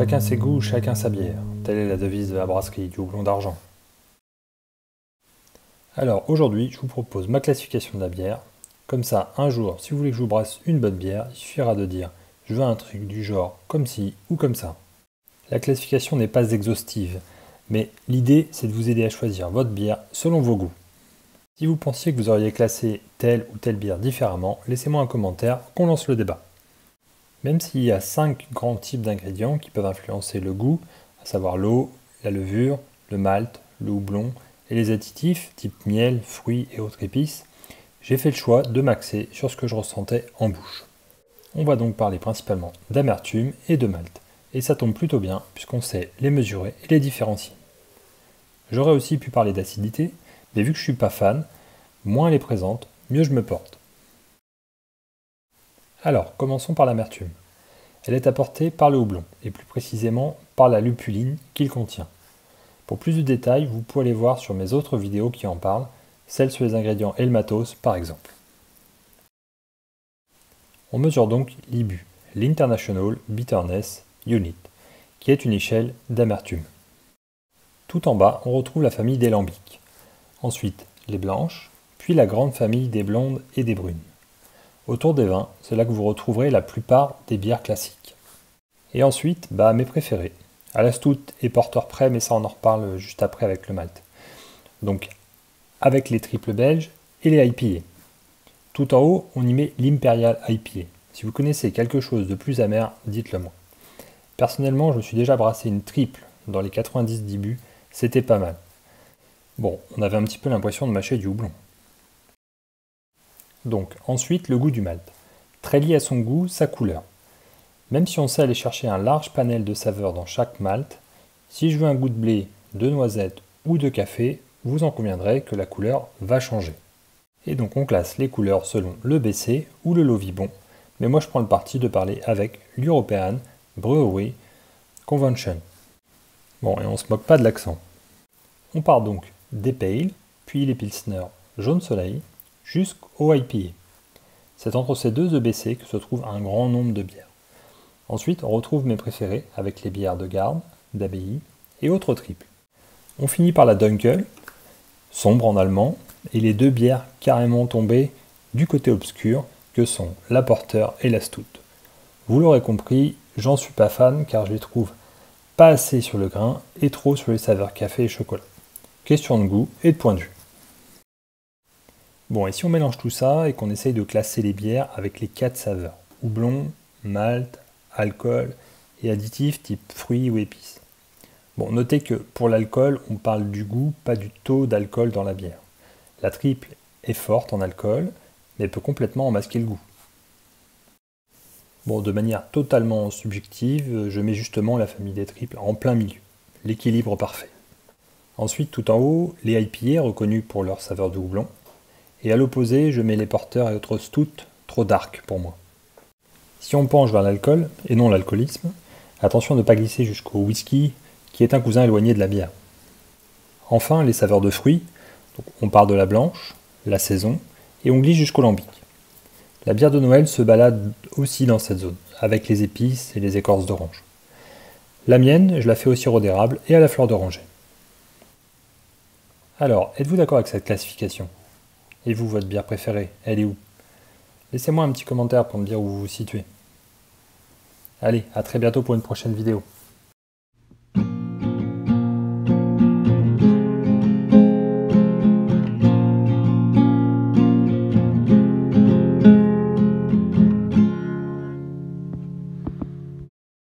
Chacun ses goûts, chacun sa bière. Telle est la devise de la brasserie du Houblon d'Argent. Alors aujourd'hui, je vous propose ma classification de la bière. Comme ça, un jour, si vous voulez que je vous brasse une bonne bière, il suffira de dire « je veux un truc du genre comme ci ou comme ça ». La classification n'est pas exhaustive, mais l'idée c'est de vous aider à choisir votre bière selon vos goûts. Si vous pensiez que vous auriez classé telle ou telle bière différemment, laissez-moi un commentaire, qu'on lance le débat. Même s'il y a 5 grands types d'ingrédients qui peuvent influencer le goût, à savoir l'eau, la levure, le malt, le houblon et les additifs type miel, fruits et autres épices, j'ai fait le choix de m'axer sur ce que je ressentais en bouche. On va donc parler principalement d'amertume et de malt, et ça tombe plutôt bien puisqu'on sait les mesurer et les différencier. J'aurais aussi pu parler d'acidité, mais vu que je suis pas fan, moins elle est présente, mieux je me porte. Alors, commençons par l'amertume. Elle est apportée par le houblon, et plus précisément par la lupuline qu'il contient. Pour plus de détails, vous pouvez aller voir sur mes autres vidéos qui en parlent, celles sur les ingrédients et le matos par exemple. On mesure donc l'IBU, l'International Bitterness Unit, qui est une échelle d'amertume. Tout en bas, on retrouve la famille des lambics. Ensuite, les blanches, puis la grande famille des blondes et des brunes. Autour des vins, c'est là que vous retrouverez la plupart des bières classiques. Et ensuite, mes préférés. À la stout et porteur prêt, mais ça on en reparle juste après avec le malt. Donc, avec les triples belges et les IPA. Tout en haut, on y met l'Imperial IPA. Si vous connaissez quelque chose de plus amer, dites-le moi. Personnellement, je me suis déjà brassé une triple dans les 90 d'IBU, c'était pas mal. Bon, on avait un petit peu l'impression de mâcher du houblon. Donc, ensuite, le goût du malt. Très lié à son goût, sa couleur. Même si on sait aller chercher un large panel de saveurs dans chaque malt, si je veux un goût de blé, de noisette ou de café, vous en conviendrez que la couleur va changer. Et donc on classe les couleurs selon le BC ou le Lovibon, mais moi je prends le parti de parler avec l'European Brewery Convention. Bon, et on se moque pas de l'accent. On part donc des Pale, puis les Pilsner Jaune Soleil, jusqu'au IPA. C'est entre ces deux EBC que se trouve un grand nombre de bières. Ensuite, on retrouve mes préférés avec les bières de garde, d'abbaye et autres triples. On finit par la Dunkel, sombre en allemand, et les deux bières carrément tombées du côté obscur que sont la Porter et la Stout. Vous l'aurez compris, j'en suis pas fan car je les trouve pas assez sur le grain et trop sur les saveurs café et chocolat. Question de goût et de point de vue. Bon, et si on mélange tout ça et qu'on essaye de classer les bières avec les 4 saveurs, houblon, malt, alcool et additifs type fruits ou épices. Bon, notez que pour l'alcool, on parle du goût, pas du taux d'alcool dans la bière. La triple est forte en alcool, mais peut complètement en masquer le goût. Bon, de manière totalement subjective, je mets justement la famille des triples en plein milieu. L'équilibre parfait. Ensuite, tout en haut, les IPA reconnus pour leur saveur de houblon. Et à l'opposé, je mets les porteurs et autres stout, trop dark pour moi. Si on penche vers l'alcool, et non l'alcoolisme, attention de ne pas glisser jusqu'au whisky, qui est un cousin éloigné de la bière. Enfin, les saveurs de fruits, donc on part de la blanche, la saison, et on glisse jusqu'au lambic. La bière de Noël se balade aussi dans cette zone, avec les épices et les écorces d'orange. La mienne, je la fais au sirop d'érable et à la fleur d'oranger. Alors, êtes-vous d'accord avec cette classification? Et vous, votre bière préférée, elle est où? Laissez-moi un petit commentaire pour me dire où vous vous situez. Allez, à très bientôt pour une prochaine vidéo.